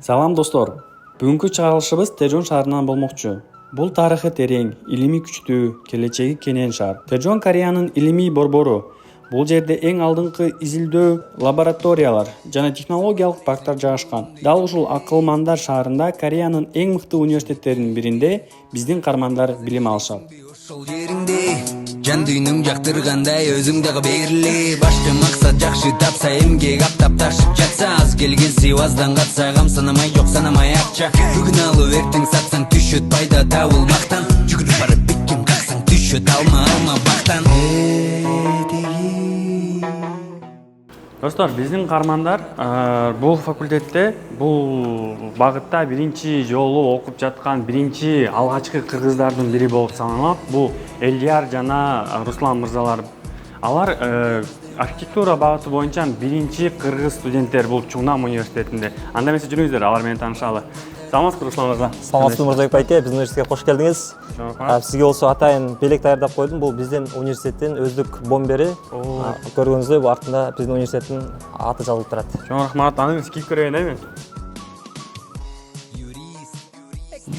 Салам достор. Бүгүнкү чыгарылышыбыз Тэжон шаарынан болмокчу. Бул тарыхы терең, илимий күчтүү, келечеги кенен шаар. Тэжон Кореянын илимий борбору. Бул жерде эң алдыңкы изилдөө лабораториялар жана технологиялык парктар жайгашкан. Дал ушул Акылмандар шаарында Кореянын эң мыкты университеттеринин биринде биздин кармандар билим алышат. Ошол жериңде жан дүйнөң жактыргандай өзүң дагы бериле. Башкы максат жакшы тапса эмгек аптап ташып жатса, аз келген сыйбаздан катса гам санамай жок санамай акча. Бүгүн алып эртең сатсаң түшөт пайда табылмактан. Жүгүрүп барып бекем каксаң түшөт алма бактан. Достор, биздин кармандар бул факультетте, бул багытта биринчи жолу окуп жаткан биринчи алгачкы кыргыздардын бири болуп саналат. Бул Элдияр жана Руслан мырзалар. Алар архитектура багыты боюнча биринчи кыргыз студенттер бул Чуңнам университетинде. Анда эмесе жүрүңүздөр, алар менен таанышалы. Саламатсызбы, Руслан мырза? Саламатсызбы, Мырзабек байке, биздин университетке кош келдиңиз. Сизге болсо атайын белек даярдап койдум. Бул биздин университеттин өздүк бомбери. Көргөнүңүздөй, бул артында биздин университеттин аты жазылып турат. Чоң рахмат. Аны кийип көрөйүн, эми.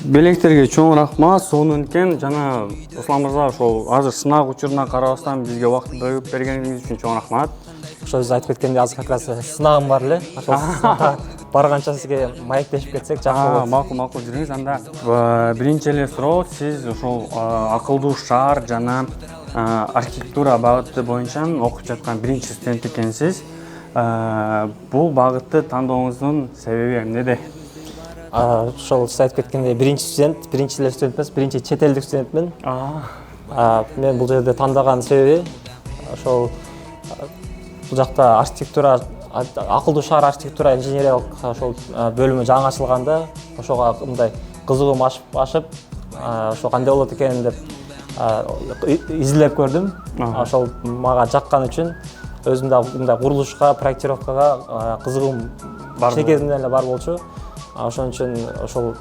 Белектерге чоң рахмат. Сонун жана Руслан мырза ошол азыр сынак учуруна карабастан бизге убакыт бөлүп бергениңиз үчүн чоң рахмат. Ошо биз айтып кеткендей, азыр как раз сынагым бар эле. Ошол барганча сизге маектешип кетсек жакшы болот. Макул жүрүңүз. Анда биринчи эле суроо, сиз ошол акылдуу шаар жана архитектура багыты боюнча окуп жаткан биринчи студент экенсиз. Бул багытты тандооңуздун себеби эмнеде? Ошол сиз айтып кеткендей, биринчи эле студент эмес, биринчи чет элдик студентмин. Мен бул жерде тандаган себеби ошол бул жакта архитектура, акылдуу шаар архитектура инженериялык ошол бөлүмү жаңы ачылганда, ошого мындай кызыгуум ашып, ошо кандай болот экен деп изилдеп көрдүм. Ошол мага жаккан үчүн өзүм да мындай курулушка, проектировкага кызыгуум кичи кезимден эле бар болчу. Ошон үчүн ошол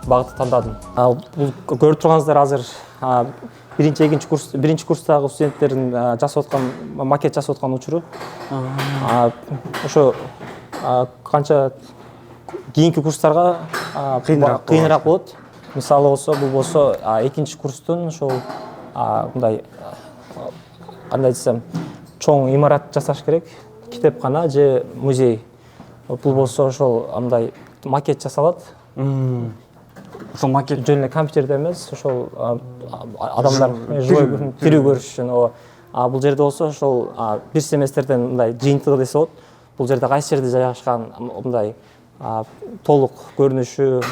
багытты тандадым. Бул көрүп турганыңыздар азыр биринчи курстагы студенттердин жасап аткан макет жасап аткан учуру. Ошо канча кийинки курстарга кыйыныраак болот. Мисалы болсо, бул болсо экинчи курстун ошол мындай кандай десем, чоң имарат жасаш керек, китепкана же музей. Бул болсо ошол мындай макет жасалат. Ошол макет жөн эле компьютерде эмес, ошол адамдар тирүү көрүш үчүн. Бул жерде болсо ошол бир семестрден мындай жыйынтыгы десе болот. Бул жерде кайсы жерде жайгашкан, мындай толук көрүнүшү,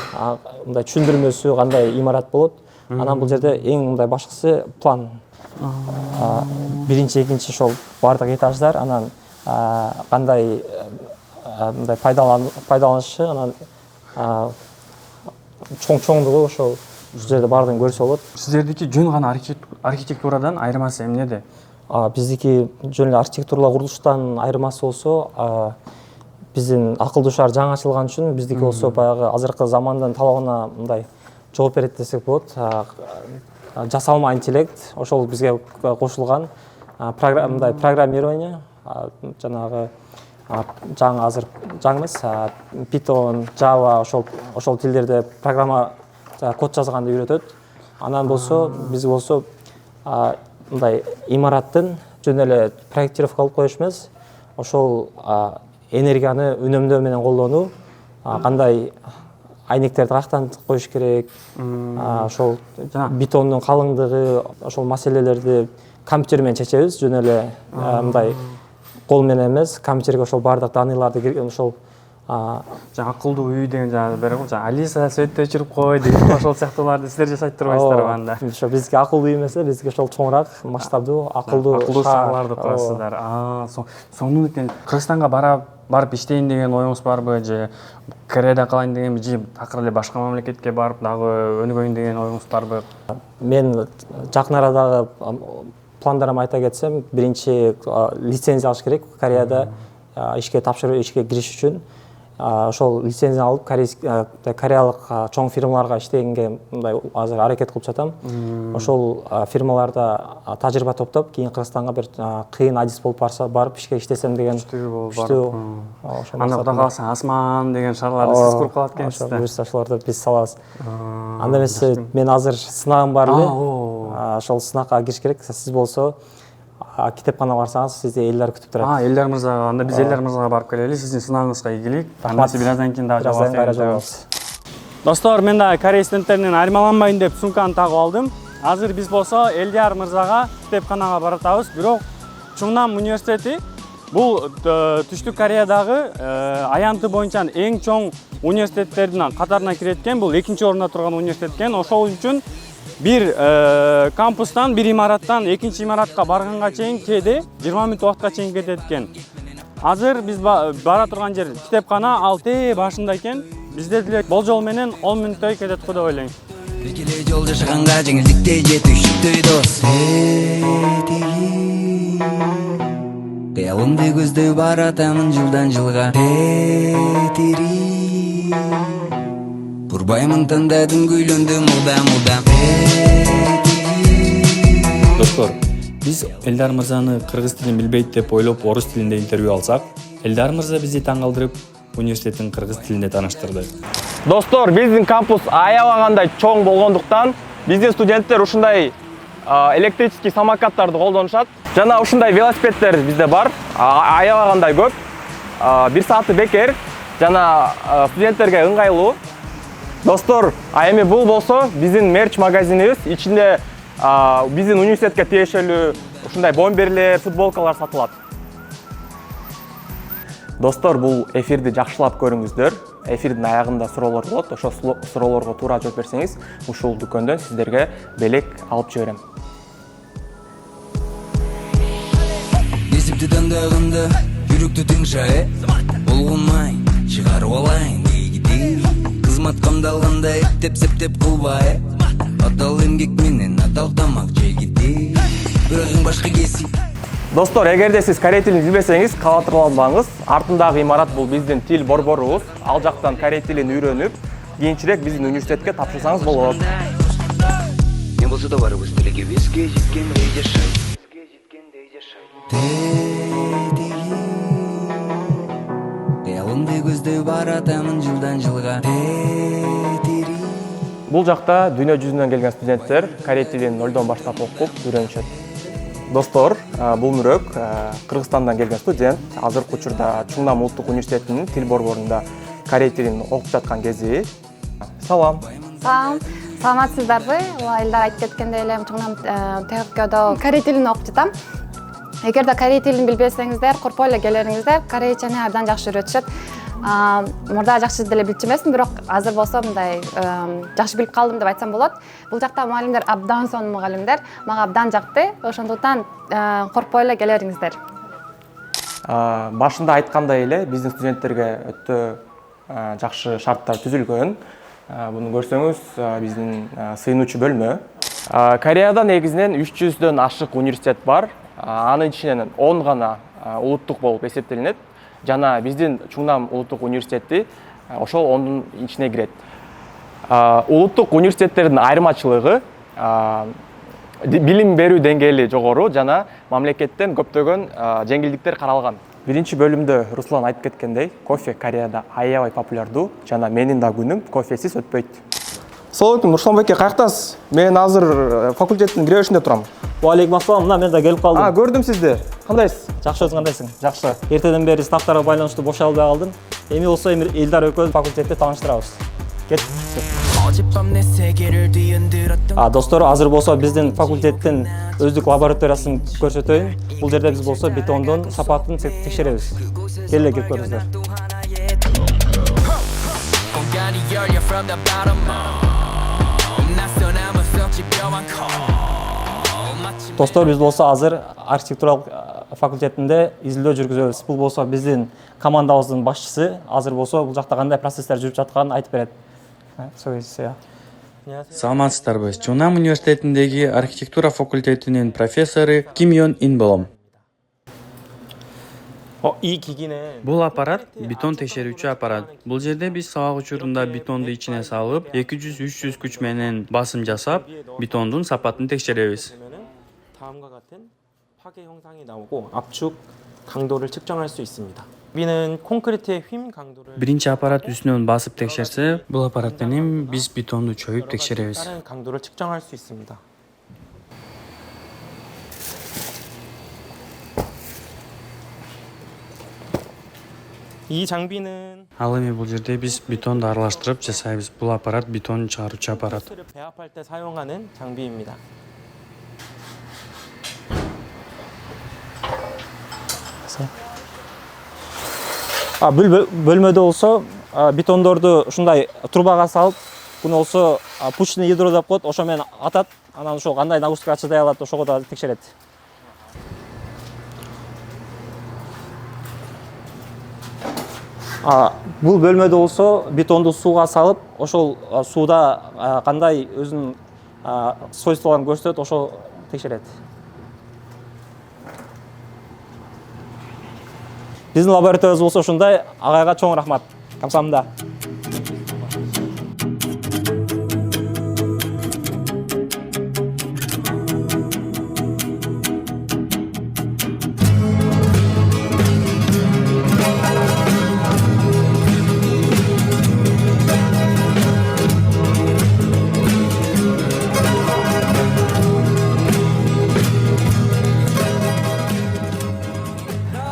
мындай түшүндүрмөсү кандай имарат болот. Анан бул жерде эң мындай башкысы план. Биринчи, экинчи ошол бардык этаждар, анан кандай мындай пайдаланышы, анан чоңдугу ошол жерде бардыгын көрсө болот. Сиздердики жөн гана архитектурадан айырмасы эмнеде? Биздики жөн эле архитектуралык курулуштан айырмасы болсо, биздин акылдуу шаар жаңы ачылган үчүн биздики болсо баягы азыркы замандын талабына мындай жооп берет десек болот. Жасалма интеллект ошол бизге кошулган, мындай программирование, жанагы жаңы азыр жаңы эмес, Python, Java ошол тилдерде программа код жазганды үйрөтөт. Анан болсо биз болсо мындай имараттын жөн эле проектировка кылып коюш эмес, ошол энергияны үнөмдөө менен колдонуу, кандай айнектерди каяктан коюш керек, ошол бетондун калыңдыгы, ошол маселелерди компьютер менен чечебиз. Жөн эле мындай кол менен эмес, компьютерге ошол бардык данныйларды кирген ошол акылдуу үй деген бар го, Алиса светти өчүрүп кой деген ошол сыяктууларды сиздер жасайт турбайсыздарбы анда? Ошо бизге акылдуу үй эмес, бизге ошол чоңураак, масштабдуу акылдуу шаарларды курасыздар. Сонун экен. Кыргызстанга барып иштейин деген оюңуз барбы, же Кореяда калайын дегенби, же такыр эле башка мамлекетке барып дагы өнүгөйүн деген оюңуз барбы? Мен жакын арадагы пландарымды айта кетсем, биринчи лицензия алыш керек Кореяда ишке тапшырып ишке кириш үчүн. ошол лицензия алып кореялык чоң фирмаларга иштегенге мындай азыр аракет кылып жатам. Ошол фирмаларда тажрыйба топтоп, кийин Кыргызстанга бир кыйын адис болуп барып ишке иштесем деген. Анда Кудай кааласа Асман деген шарларды сиз куруп калат экенсиз да. Ошолорду биз салабыз. Анда эмесе мен азыр сынагым бар эле. Ошол сынакка кириш керек. Сиз болсо китепкана барсаңыз сизди Элдар күтүп турат. Элдар мырза, анда биз Элдар мырзага барып келели, сиздин сынагыңызга ийгилик. Андан бираздан кийин дагы жолугуп Кайра. Достор, мен да корей студенттеринен айырмаланбайын деп сумканы тагып алдым. Азыр биз болсо Элдар мырзага китепканага баратабыз. Бирок Чунгнам университети бул Түштүк Кореядагы аянты боюнча эң чоң университеттердин катарына кирет экен. Бул 2-орунда турган университет экен. Ошол үчүн бир кампустан, бир имараттан экинчи имаратка барганга чейин кээде 20 мүнөт убакытка чейин кетет экен. Азыр биз бара турган жер китепкана ал башында экен. Бизде деле болжол менен 10 мүнөттөй кетет го деп ойлойм. Текелей жол жашаганга жеңилдикте жетишиктей дос. Кыялымды көздөй баратамын жылдан жылга. Турбаймын тандадым күйлөндүм мурда. Достор, биз Элдар мырзаны кыргыз тилин билбейт деп ойлоп орус тилинде интервью алсак, Элдар мырза бизди таң калтырып, университеттин кыргыз тилинде тааныштырды. Достор, биздин кампус аябагандай чоң болгондуктан биздин студенттер ушундай электрический самокаттарды колдонушат. Жана ушундай велосипеддер бизде бар, аябагандай көп. 1 сааты бекер жана студенттерге ыңгайлуу. Достор, эми бул болсо биздин мерч магазинибиз. Ичинде биздин университетке тиешелүү ушундай бомберлер, футболкалар сатылат. Достор, бул эфирди жакшылап көрүңүздөр. Эфирдин аягында суроолор болот. Ошол суроолорго туура жооп берсеңиз, ушул дүкөндөн сиздерге белек алып жиберем. Несипти тандаганда жүрөктү тыңшай, болгонмай чыгарып алайын дейди. Кызмат камдалганда эптеп-септеп кылбай, адал эмгек менен адал тамак жегиди. Бирок башка кесип. Достор, эгерде сиз корей тилин билбесеңиз, кабатырланбаңыз. Артындагы имарат бул биздин тил борборубуз. Ал жактан корей тилин үйрөнүп, кийинчерээк биздин университетке тапшырсаңыз болот. Не болсо да барыбыз тилегибизге жеткендей жашай. Кыялымды көздөй баратамын жылдан жылга. Бул жакта дүйнө жүзүнөн келген студенттер корей тилин нолдон баштап окуп үйрөнүшөт. Достор, бул Мүрөк Кыргызстандан келген студент. Азыркы учурда Чунгнам улуттук университетинин тил борборунда корей тилин окуп жаткан кези. Салам. Салам. Саламатсыздарбы? Элдар айтып кеткендей эле Чунгнам ТККдо корей тилин окуп жатам. Эгерде корей тилин билбесеңиздер, корпой эле келериңиздер. Корейчени абдан жакшы үйрөтүшөт. Мурда жакшы деле билчү эмесмин, бирок азыр болсо мындай жакшы билип калдым деп айтсам болот. Бул жакта мугалимдер абдан сонун мугалимдер, мага абдан жакты. Ошондуктан корпой эле келериңиздер. Башында айткандай эле биздин студенттерге өтө жакшы шарттар түзүлгөн. Буну көрсөңүз, биздин сыйынуучу бөлмө. Кореяда негизинен 300дөн ашык университет бар. Анын ичинен 10 гана улуттук болуп эсептелинет. Жана биздин Чунгнам улуттук университети ошол 10дун ичине кирет. Улуттук университеттердин айырмачылыгы билим берүү деңгээли жогору жана мамлекеттен көптөгөн жеңилдиктер каралган. Биринчи бөлүмдө Руслан айтып кеткендей, кофе Кореяда аябай популярдуу жана менин да күнүм кофесиз өтпөйт. Саламатым, Руслан байке, каяктасыз? Мен азыр факультеттин киребешинде турам. Алейкум ассалам, мына мен да келип калдым. Көрдүм сизди. Кандайсыз? Жакшы, өзүң кандайсың? Жакшы. Эртеден бери стафтарга байланыштуу бошой албай калдым. Эми болсо Элдар экөөбүз факультетте тааныштырабыз. Кет. Достор, азыр болсо биздин факультеттин өздүк лабораториясын көрсөтөйүн. Бул жерде биз болсо бетондун сапатын текшеребиз. Келе кирип көрүңүздөр. Достор, биз болсо азыр архитектуралык факультетинде изилдөө жүргүзөбүз. Бул болсо биздин командабыздын башчысы. Азыр болсо бул жакта кандай процесстер жүрүп жатканын айтып берет. Саламатсыздарбы? Чунгнам университетиндеги архитектура факультетинин профессору Ким Йон Ин болом. 이 기기는 Бул аппарат бетон текшерүүчү аппарат. Бул жерде биз сабак учурунда бетонду ичине салып, 200-300 күч менен басым жасап, бетондун сапатын текшеребиз. 다음과 같은 파괴 형상이 나오고 압축 강도를 측정할 수 있습니다. 비는 콘크리트의 휨 강도를 Биринчи аппарат үстүнөн басып текшерсе, бул аппарат менен биз бетонду чөйүп текшеребиз. 다른 강도를 측정할 수 있습니다. 이 장비는 Ал эми бул жерде биз бетонду аралаштырып жасайбыз. Бул аппарат бетон чыгаруучу аппарат. 를 배합할 때 사용하는 장비입니다. бөлмөдө болсо бетондорду ушундай трубага салып, күнү болсо пучный ядро деп коет, ошо менен атат, анан ошо кандай нагрузкага чыдай алат, ошого да текшерет. Бул бөлмөдө болсо бетонду сууга салып, ошол сууда кандай өзүнүн свойстволорун көрсөтөт, ошо текшерет. Биздин лабораториябыз болсо ушундай. Агайга чоң рахмат. Камсамында.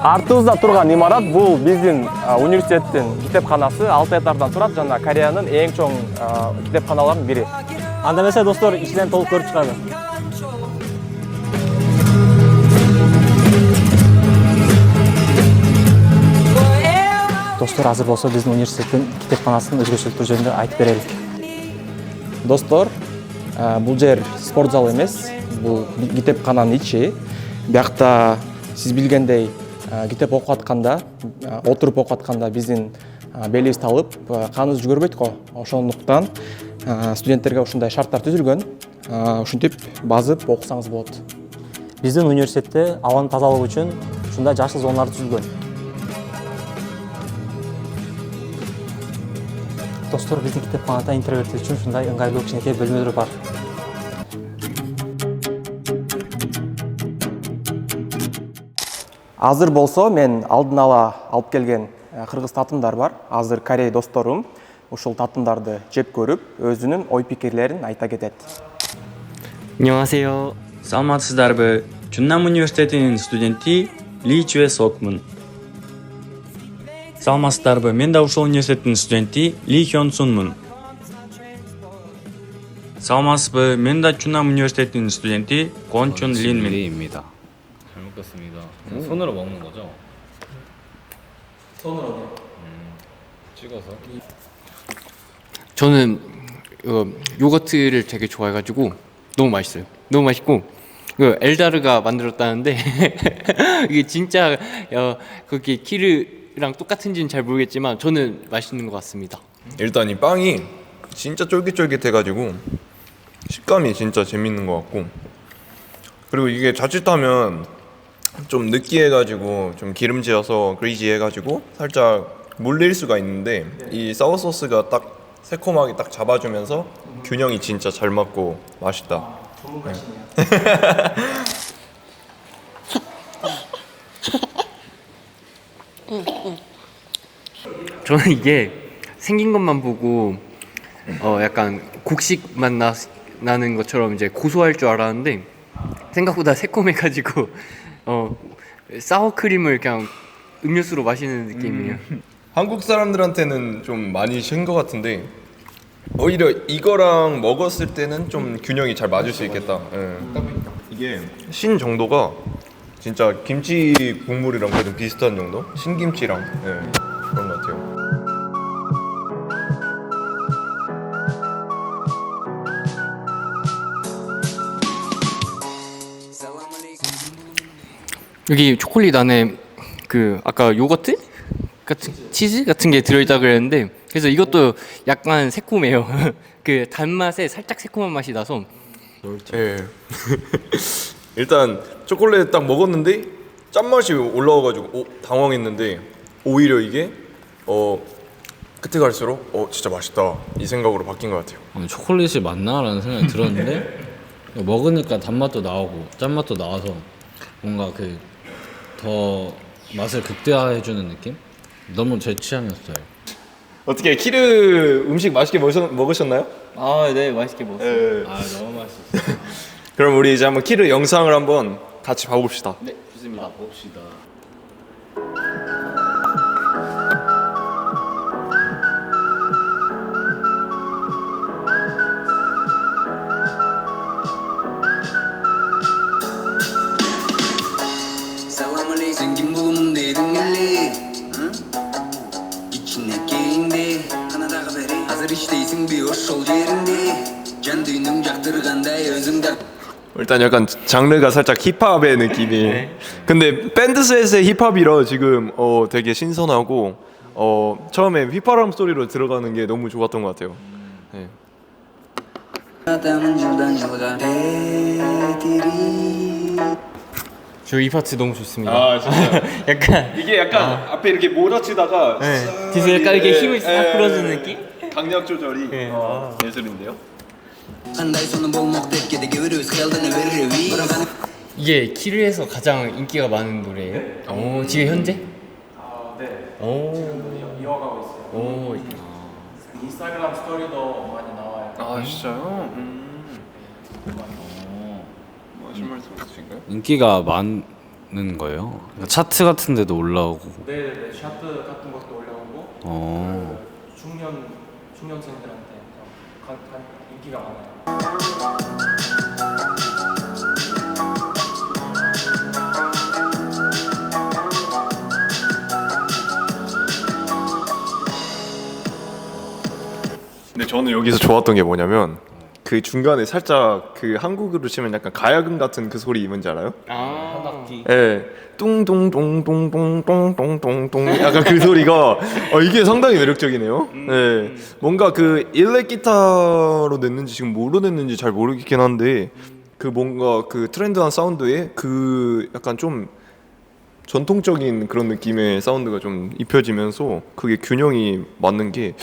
артыбызда турган имарат бул биздин университеттин китепканасы 6 этаждан турат жана Кореянын эң чоң китепканаларынын бири. Анда эмесе достор, ичинен толуп көрүп чыгалы. Достор, азыр болсо биздин университеттин китепканасынын өзгөчөлүктөрү жөнүндө айтып берелик. Достор, бул жер спорт зал эмес, бул китепкананын ичи. Биякта сиз билгендей китеп окуп атканда, отуруп окуп атканда биздин белибиз талып, каныбыз жүгөрбөйт го. Ошондуктан студенттерге ушундай шарттар түзүлгөн. Ушинтип базып окусаңыз болот. Биздин университетте абанын тазалыгы үчүн ушундай жашыл зоналар түзүлгөн. Достор, биздин китепканада интроверттер үчүн ушундай ыңгайлуу кичинекей бөлмөлөр бар. Азыр болсо мен алдын ала алып келген кыргыз татымдар бар. Азыр Корей досторум ушул татымдарды жеп көрүп, өзүнүн ой пикирлерин айта кетет. 안녕하세요. саламатсыздарбы? Чуннам университетинин студенти Ли Чуэ Сокмун. Саламатсыздарбы? Мен да ушул университеттин студенти Ли Хён Сунмун. саламатсызбы? Мен да Чуннам университетинин студенти Кон Чун Линмин. 입니다. 잘 먹겠습니다. 손으로 먹는 거죠? 손으로. 찍어서. 저는 요거트를 되게 좋아해가지고 너무 맛있어요. 너무 맛있고 엘다르가 만들었다는데 이게 진짜 그게 키르랑 똑같은지는 잘 모르겠지만 저는 맛있는 것 같습니다. 일단 이 빵이 진짜 쫄깃쫄깃해가지고 식감이 진짜 재밌는 것 같고, 그리고 이게 자칫하면 좀 느끼해가지고 좀 기름지어서 그리지해가지고 살짝 물릴 수가 있는데 이 사워 소스가 딱 새콤하게 딱 잡아주면서 균형이 진짜 잘 맞고 맛있다. 저는 이게 생긴 것만 보고 약간 곡식 맛 나는 것처럼 이제 고소할 줄 알았는데 생각보다 새콤해가지고 사워크림을 그냥 음료수로 마시는 느낌이에요. 한국 사람들한테는 좀 많이 신 것 같은데 오히려 이거랑 먹었을 때는 좀 균형이 잘 맞을 수 있겠다. 예. 이게 신 정도가 진짜 김치 국물이랑 거의 좀 비슷한 정도? 신김치랑 그런 것 같아요. 여기 초콜릿 안에 그 아까 요거트 같은 치즈 같은 게 들어있다 그랬는데 그래서 이것도 약간 새콤해요. 그 단맛에 살짝 새콤한 맛이 나서 예. 일단 초콜릿 딱 먹었는데 짠맛이 올라와가지고 당황했는데 오히려 이게 그때 갈수록 진짜 맛있다 이 생각으로 바뀐 것 같아요. 초콜릿이 맞나라는 생각이 들었는데 먹으니까 단맛도 나오고 짠맛도 나와서 뭔가 그 더 맛을 극대화해주는 느낌? 너무 제 취향이었어요. 어떻게 키르 음식 맛있게 먹으셨나요? 아, 네, 맛있게 먹었어요. 아 너무 맛있었어요. 그럼 우리 이제 한번 키르 영상을 한번 같이 봐봅시다. 네, 좋습니다. 봅시다. 생긴 부분은 내 등갈래 İçine keyinde Kanadaga beri Hazır işteysin bir hoş ol yerinde Can düğünüm jaktırgандай özümde 일단 약간 장르가 살짝 힙합의 느낌이. 근데 밴드 셋의 힙합이라 지금 되게 신선하고 처음에 휘파람 소리로 들어가는 게 너무 좋았던 것 같아요. 네. Adamın yıldan yılga 저 이 파트 너무 좋습니다. 아 진짜. 약간 이게 약간 앞에 이렇게 몰아치다가 뒤에서 약간 이렇게 힘을 싹 풀어주는 느낌? 강약 조절이 예술인데요. Kanday sonu bulmak tepkide görürüz Kaldığını verir vi 이게 키르에서 가장 인기가 많은 노래예요? 오, 지금 현재? 네. 오, 이어가고 있어요. 오, 인스타그램 스토리도 많이 나와요. 아 진짜요? 무슨 말씀이신가요? 인기가 많은 거예요? 차트 같은 데도 올라오고. 네, 샤트 같은 것도 올라오고 중년생들한테 인기가 많아요. 근데 저는 여기서 좋았던 게 뭐냐면 그 중간에 살짝 그 한국으로 치면 약간 가야금 같은 그 소리 뭔지 알아요? 예, 뚱뚱뚱뚱뚱뚱뚱뚱 약간 그 소리가 이게 상당히 매력적이네요. 예, 뭔가 그 일렉 기타로 냈는지 지금 뭐로 냈는지 잘 모르겠긴 한데 그 뭔가 그 트렌드한 사운드에 그 약간 좀 전통적인 그런 느낌의 사운드가 좀 입혀지면서 그게 균형이 맞는 게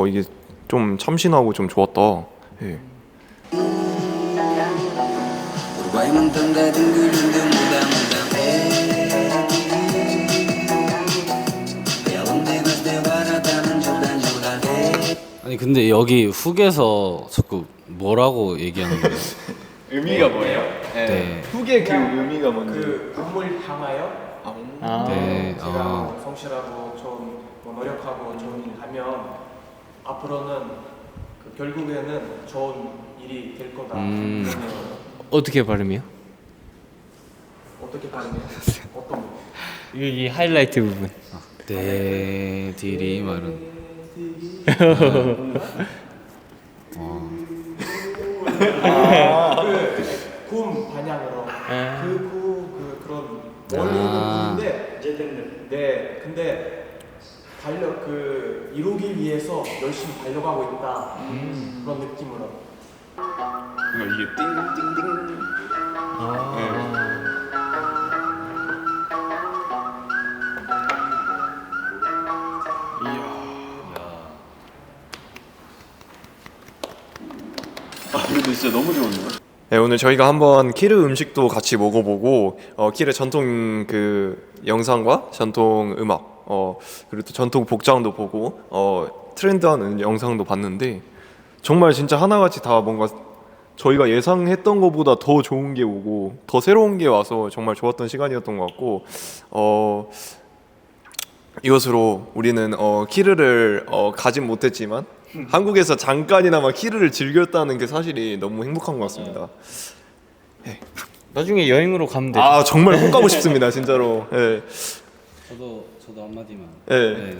이게 좀 참신하고 좀 좋았다. 예. Bayımın tındadın gülündüm muda Yalımda gözde var adamın yıldan yılga 아니 근데 여기 훅에서 자꾸 뭐라고 얘기하는 거예요? 의미가 뭐예요? 네. 훅의 그 의미가 뭔지. 그 꿈을 향하여 네. 제가 성실하고 좀 노력하고 좋은 일 하면 앞으로는 결국에는 좋은 일이 될 거다. 어떻게 발음이요? 어떻게 발음해요? 어떤 거? 이 하이라이트 부분. 네, 딜이 말은. 꿈 반향으로 그런 원래는 꿈인데 네 근데 이루기 위해서 열심히 달려가고 있다 그런 느낌으로. 이게 띵띵띵. 근데 진짜 너무 좋은데요? 네, 오늘 저희가 한번 키르 음식도 같이 먹어보고 키르 전통 그 영상과 전통 음악 그리고 또 전통 복장도 보고 트렌드한 영상도 봤는데 정말 진짜 하나같이 다 뭔가 저희가 예상했던 것보다 더 좋은 게 오고 더 새로운 게 와서 정말 좋았던 시간이었던 것 같고 이것으로 우리는 키르를 가진 못했지만 한국에서 잠깐이나마 키르를 즐겼다는 게 사실이 너무 행복한 것 같습니다. 나중에 여행으로 가면 되죠. 아 정말 꼭 가고 싶습니다 진짜로. 네. 저도 한마디만. 네. 네.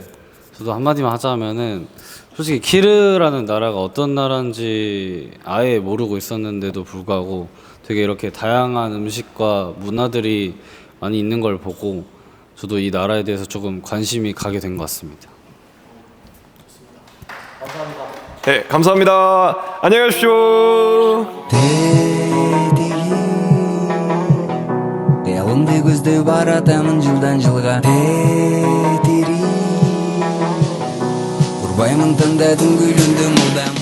저도 한마디만 하자면은 솔직히 키르라는 나라가 어떤 나라인지 아예 모르고 있었는데도 불구하고 되게 이렇게 다양한 음식과 문화들이 많이 있는 걸 보고 저도 이 나라에 대해서 조금 관심이 가게 된 것 같습니다. 네, 감사합니다. 안녕히 가십시오. Yalımda gözde баратамын жылдан жылга тетирип урбаймын таңда түн күйлүндө мылдам